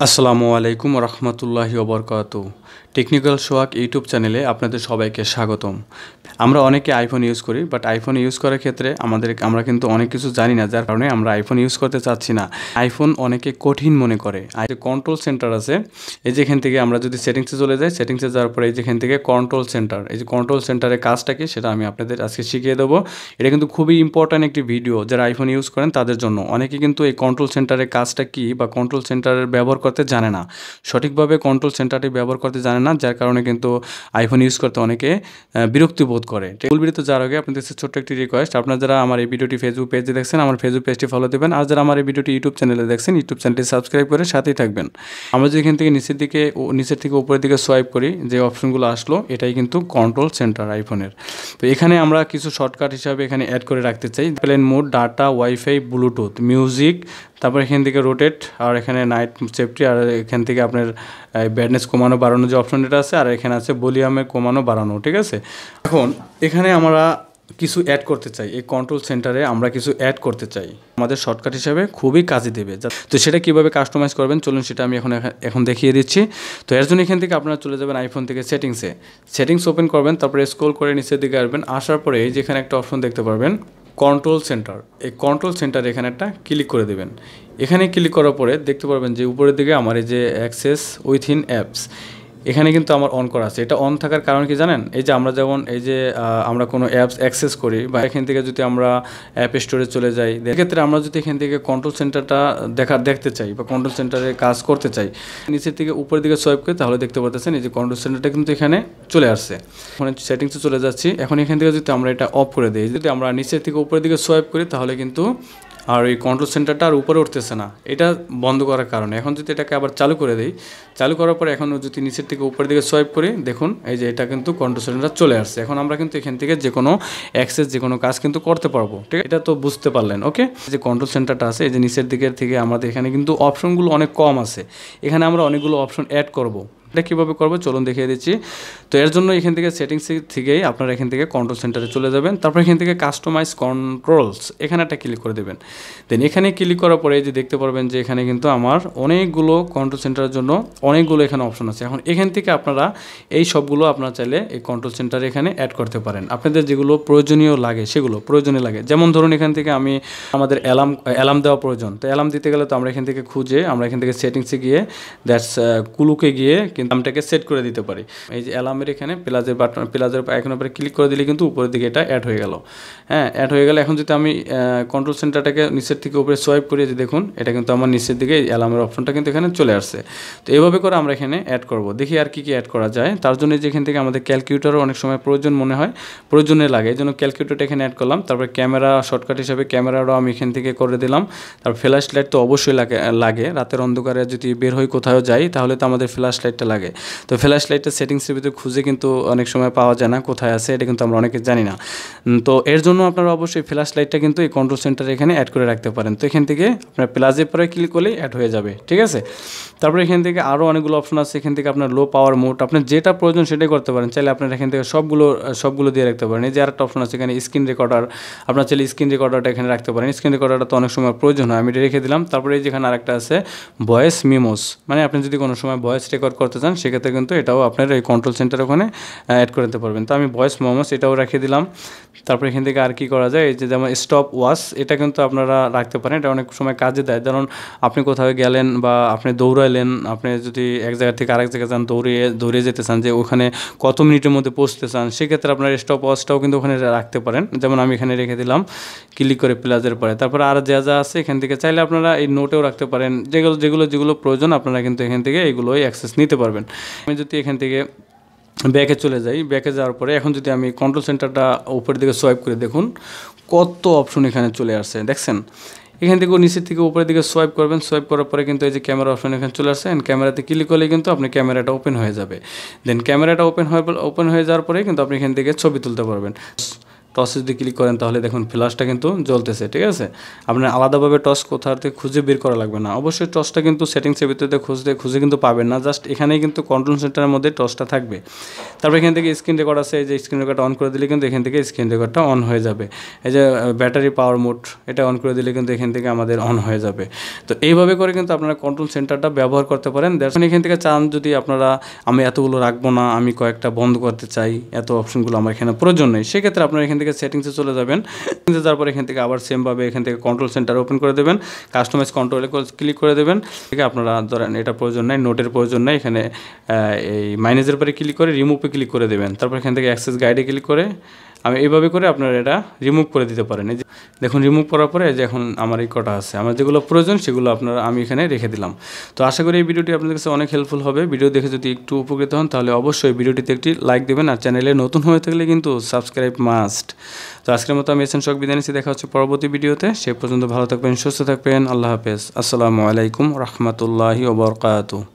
আসসালামু আলাইকুম রহমতুল্লাহি ওবরকাতু। টেকনিক্যাল সোহাগ ইউটিউব চ্যানেলে আপনাদের সবাইকে স্বাগতম। আমরা অনেকে আইফোন ইউজ করি, বাট আইফোন ইউজ করার ক্ষেত্রে আমরা কিন্তু অনেক কিছু জানি না, যার কারণে আমরা আইফোন ইউজ করতে চাচ্ছি না। আইফোন অনেকে কঠিন মনে করে। যে কন্ট্রোল সেন্টার আছে, এই যেখান থেকে আমরা যদি সেটিংসে চলে যাই, সেটিংসে যাওয়ার পরে এই যেখান থেকে কন্ট্রোল সেন্টার, এই যে কন্ট্রোল সেন্টারের কাজটা কি সেটা আমি আপনাদের আজকে শিখিয়ে দেবো। এটা কিন্তু খুবই ইম্পর্ট্যান্ট একটি ভিডিও, যারা আইফোন ইউজ করেন তাদের জন্য। অনেকে কিন্তু এই কন্ট্রোল সেন্টারের কাজটা কি বা কন্ট্রোল সেন্টারের ব্যবহার করতে জানে না, সঠিকভাবে কন্ট্রোল সেন্টারটি ব্যবহার করতে জানে না, যার কারণে কিন্তু আইফোন ইউজ করতে অনেকে বিরক্তি বোধ করে। মূল ভিডিওতে যাওয়ার আগে আপনাদের ছোট্ট একটি রিকোয়েস্ট, আপনারা যারা আমার এই ভিডিওটি ফেসবুক পেজে দেখছেন, আমার ফেসবুক পেজটি ফলো দেবেন। আর যারা আমার এই ভিডিওটি ইউটিউব চ্যানেলে দেখছেন, ইউটিউব চ্যানেলটি সাবস্ক্রাইব করে সাথেই থাকবেন। আমরা যদি এখান থেকে নিচের থেকে উপরের দিকে সোয়াইপ করি, যে অপশনগুলো আসলো এটাই কিন্তু কন্ট্রোল সেন্টার আইফোনের। তো এখানে আমরা কিছু শর্টকাট হিসাবে এখানে অ্যাড করে রাখতে চাই। Plane mode, data, wifi, Bluetooth, music, তারপর এখান থেকে রোটেট, আর এখানে নাইট সেফটি, আর এখান থেকে আপনার ব্রাইটনেস কমানো বাড়ানো যে অপশন এটা আছে, আর এখানে আছে ভলিউমের কমানো বাড়ানো। ঠিক আছে, এখন এখানে আমরা কিছু অ্যাড করতে চাই। এই কন্ট্রোল সেন্টারে আমরা কিছু অ্যাড করতে চাই, আমাদের শর্টকাট হিসেবে খুবই কাজে দেবে। তো সেটা কীভাবে কাস্টমাইজ করবেন চলুন সেটা আমি এখন দেখিয়ে দিচ্ছি। তো এর জন্য এখান থেকে আপনারা চলে যাবেন আইফোন থেকে সেটিংস ওপেন করবেন, তারপরে স্ক্রল করে নিচের দিকে আসবেন। আসার পরে এই যেখানে একটা অপশন দেখতে পারবেন কন্ট্রোল সেন্টার, এই কন্ট্রোল সেন্টার এখানে একটা ক্লিক করে দেবেন। এখানে ক্লিক করার পরে দেখতে পারবেন যে উপরের দিকে আমার এই যে অ্যাক্সেস উইথিন অ্যাপস, এখানে কিন্তু আমার অন করা আছে। এটা অন থাকার কারণ কি জানেন? এই যে আমরা যেমন এই যে আমরা কোনো অ্যাপস অ্যাক্সেস করি বা এখান থেকে যদি আমরা অ্যাপ স্টোরে চলে যাই, সেক্ষেত্রে আমরা যদি এখান থেকে কন্ট্রোল সেন্টারটা দেখতে চাই বা কন্ট্রোল সেন্টারে কাজ করতে চাই, নিচের থেকে উপরের দিকে সোয়াইপ করি, তাহলে দেখতে পাচ্ছেন এই যে কন্ট্রোল সেন্টারটা কিন্তু এখানে চলে আসছে। এখন সেটিংসে চলে যাচ্ছি। এখন এখান থেকে যদি আমরা এটা অফ করে দিই, যদি আমরা নিচের থেকে উপরের দিকে সোয়াইপ করি, তাহলে কিন্তু আর এই কন্ট্রোল সেন্টারটা আর উপরে উঠতেছে না, এটা বন্ধ করার কারণে। এখন যদি এটাকে আবার চালু করে দিই, চালু করার পরে এখন যদি নিচের থেকে উপরের দিকে সোয়াইপ করি, দেখুন এই যে এটা কিন্তু কন্ট্রোল সেন্টার চলে আসছে। এখন আমরা কিন্তু এখান থেকে যে কোনো অ্যাক্সেস, যে কোনো কাজ কিন্তু করতে পারবো। ঠিক আছে, এটা তো বুঝতে পারলেন। ওকে, যে কন্ট্রোল সেন্টারটা আছে, এই যে নিচের দিকের থেকে আমাদের এখানে কিন্তু অপশনগুলো অনেক কম আছে। এখানে আমরা অনেকগুলো অপশন অ্যাড করব। এটা কীভাবে করবো চলুন দেখিয়ে দিচ্ছি। তো এর জন্য এখান থেকে সেটিংস থেকেই আপনারা এখান থেকে কন্ট্রোল সেন্টারে চলে যাবেন, তারপর এখান থেকে কাস্টমাইজ কন্ট্রোলস এখানে একটা ক্লিক করে দেবেন। দেন এখানে ক্লিক করার পরে যে দেখতে পারবেন যে এখানে কিন্তু আমার অনেকগুলো কন্ট্রোল সেন্টারের জন্য অনেকগুলো এখানে অপশন আছে। এখন এখান থেকে আপনারা এই সবগুলো আপনারা চাইলে এই কন্ট্রোল সেন্টারে এখানে অ্যাড করতে পারেন। আপনাদের যেগুলো প্রয়োজনীয় লাগে সেগুলো প্রয়োজনীয় লাগে, যেমন ধরুন এখান থেকে আমাদের অ্যালার্ম দেওয়া প্রয়োজন। তো অ্যালার্ম দিতে গেলে তো আমরা এখান থেকে আমরা এখান থেকে সেটিংসে গিয়ে কুলুকে গিয়ে নামটাকে সেট করে দিতে পারি। এই যে অ্যালার্মের এখানে প্লাসের আইকনের উপরে ক্লিক করে দিলে কিন্তু উপরের দিকে এটা অ্যাড হয়ে গেল। হ্যাঁ, অ্যাড হয়ে গেলে এখন যদি আমি কন্ট্রোল সেন্টারটাকে নিচের থেকে উপরে সোয়াইপ করি, যে দেখুন এটা কিন্তু আমার নিচের দিকে অ্যালার্মের অপশনটা কিন্তু এখানে চলে আসছে। তো এইভাবে করে আমরা এখানে অ্যাড করব। দেখি আর কি অ্যাড করা যায়। তার জন্য যেখান থেকে আমাদের ক্যালকুলেটরও অনেক সময় প্রয়োজনে লাগে, এই জন্য ক্যালকুলেটরটা এখানে অ্যাড করলাম। তারপরে ক্যামেরা শর্টকাট হিসাবে ক্যামেরাটাও আমি এখান থেকে করে দিলাম। তারপর ফ্ল্যাশ লাইট তো অবশ্যই লাগে, রাতের অন্ধকারে যদি বের হই কোথাও যাই, তাহলে তো আমাদের ফ্ল্যাশ লাইটটা লাগে। তো ফ্ল্যাশ লাইটের সেটিংসের ভিতরে খুঁজে কিন্তু অনেক সময় পাওয়া যায় না, কোথায় আছে এটা কিন্তু আমরা অনেকে জানি না। তো এর জন্য আপনারা অবশ্যই ফ্ল্যাশ লাইটটা কিন্তু এই কন্ট্রোল সেন্টারে এখানে অ্যাড করে রাখতে পারেন। তো এখান থেকে আপনার প্লাসের পরে ক্লিক করলেই অ্যাড হয়ে যাবে। ঠিক আছে, তারপরে এখান থেকে আরও অনেকগুলো অপশন আছে। এখান থেকে আপনার লো পাওয়ার মোড, আপনার যেটা প্রয়োজন সেটাই করতে পারেন। চাইলে আপনার এখান থেকে সবগুলো দিয়ে রাখতে পারেন। এই যে আরেকটা অপশন আছে এখানে স্ক্রিন রেকর্ডার, আপনার চাইলে স্ক্রিন রেকর্ডারটা এখানে রাখতে পারেন। স্ক্রিন রেকর্ডারটা তো অনেক সময় প্রয়োজন হয়, আমি এটা রেখে দিলাম। তারপরে এই যেখানে আরেকটা আছে ভয়েস মেমোস, মানে আপনি যদি কোনো সময় ভয়েস রেকর্ড করতে চান সেক্ষেত্রে কিন্তু এটাও আপনার এই কন্ট্রোল সেন্টার ওখানে অ্যাড করে দিতে পারবেন। তো আমি ভয়েস মেমোস এটাও রেখে দিলাম। তারপর এখান থেকে আর কি করা যায়, এই যে যেমন স্টপ ওয়াচ, এটা কিন্তু আপনারা রাখতে পারেন। এটা অনেক সময় কাজে দেয়। ধরুন আপনি কোথাও গেলেন বা আপনি দৌড়াইলেন, আপনি যদি এক জায়গা থেকে আরেক জায়গায় যান, দৌড়ে যেতে চান, যে ওখানে কত মিনিটের মধ্যে পৌঁছতে চান, সেক্ষেত্রে আপনার স্টপ ওয়াচটাও কিন্তু ওখানে রাখতে পারেন। যেমন আমি এখানে রেখে দিলাম ক্লিক করে প্লাসের পরে। তারপর আর যা আছে এখান থেকে চাইলে আপনারা এই নোটেও রাখতে পারেন। যেগুলো প্রয়োজন আপনারা কিন্তু এখান থেকে এইগুলোই অ্যাক্সেস নিতে পারবেন। আমি যদি এখান থেকে ব্যাকে চলে যাই, ব্যাকে যাওয়ার পরে এখন যদি আমি কন্ট্রোল সেন্টারটা উপরের দিকে সোয়াইপ করে, দেখুন কত অপশন এখানে চলে আসছে। দেখছেন এখান থেকে নিচের থেকে উপরের দিকে সোয়াইপ করবেন, সোয়াইপ করার পরে কিন্তু এই যে ক্যামেরা অপশন এখানে চলে আসছে। ক্যামেরাতে ক্লিক করলে কিন্তু আপনি ক্যামেরাটা ওপেন হয়ে যাবে। দেন ক্যামেরাটা ওপেন হয়ে যাওয়ার পরে কিন্তু আপনি এখান থেকে ছবি তুলতে পারবেন। টসে যদি ক্লিক করেন তাহলে দেখুন ফ্ল্যাশটা কিন্তু জ্বলতেছে, ঠিক আছে। আপনার আলাদাভাবে টস কোথাও থেকে খুঁজে বের করা লাগবে না। অবশ্যই টসটা কিন্তু সেটিংসের ভিতরে খুঁজে কিন্তু পাবেন না, জাস্ট এখানেই কিন্তু কন্ট্রোল সেন্টারের মধ্যে টসটা থাকবে। তারপর এখান থেকে স্ক্রিন রেকর্ড আছে, এই যে স্ক্রিন রেকর্ডটা অন করে দিলে কিন্তু এখান থেকে স্ক্রিন রেকর্ডটা অন হয়ে যাবে। এই যে ব্যাটারি পাওয়ার মোড, এটা অন করে দিলে কিন্তু এখান থেকে আমাদের অন হয়ে যাবে। তো এইভাবে করে কিন্তু আপনারা কন্ট্রোল সেন্টারটা ব্যবহার করতে পারেন। দেখুন এখান থেকে চান যদি আপনারা আমি এতগুলো রাখবো না, আমি কয়েকটা বন্ধ করতে চাই, এত অপশনগুলো আমার এখানে প্রয়োজন নেই, সেক্ষেত্রে আপনারা এখান থেকে সেটিংসে চলে যাবেন। তারপর এখান থেকে আবার সেমভাবে এখান থেকে কন্ট্রোল সেন্টার ওপেন করে দেবেন, কাস্টমাইজ কন্ট্রোলে ক্লিক করে দেবেন। ঠিক আছে, আপনারা ধরেন এটা প্রয়োজন নেই, নোটের প্রয়োজন নেই, এখানে এই মাইনাসের পরে ক্লিক করে রিমুভে ক্লিক করে দেবেন। তারপর এখান থেকে অ্যাক্সেস গাইডে ক্লিক করে আমি এইভাবে করে আপনারা এটা রিমুভ করে দিতে পারেন। এই যে দেখুন রিমুভ করার পরে যে এখন আমার এই কটা আছে, আমার যেগুলো প্রয়োজন সেগুলো আমি এখানে রেখে দিলাম। তো আশা করি এই ভিডিওটি আপনাদের কাছে অনেক হেল্পফুল হবে। ভিডিও দেখে যদি একটু উপকৃত হন তাহলে অবশ্যই ভিডিওটিতে একটি লাইক দেবেন, আর চ্যানেলে নতুন হয়ে থাকলে কিন্তু সাবস্ক্রাইব মাস্ট। তো আজকের মতো আমি শোহাগ বিদায় নিচ্ছি, দেখা হচ্ছে পরবর্তী ভিডিওতে। সে পর্যন্ত ভালো থাকবেন, সুস্থ থাকবেন, আল্লাহ হাফেজ, আসসালামু আলাইকুম রহমতুল্লাহি ওয়া বারাকাতুহু।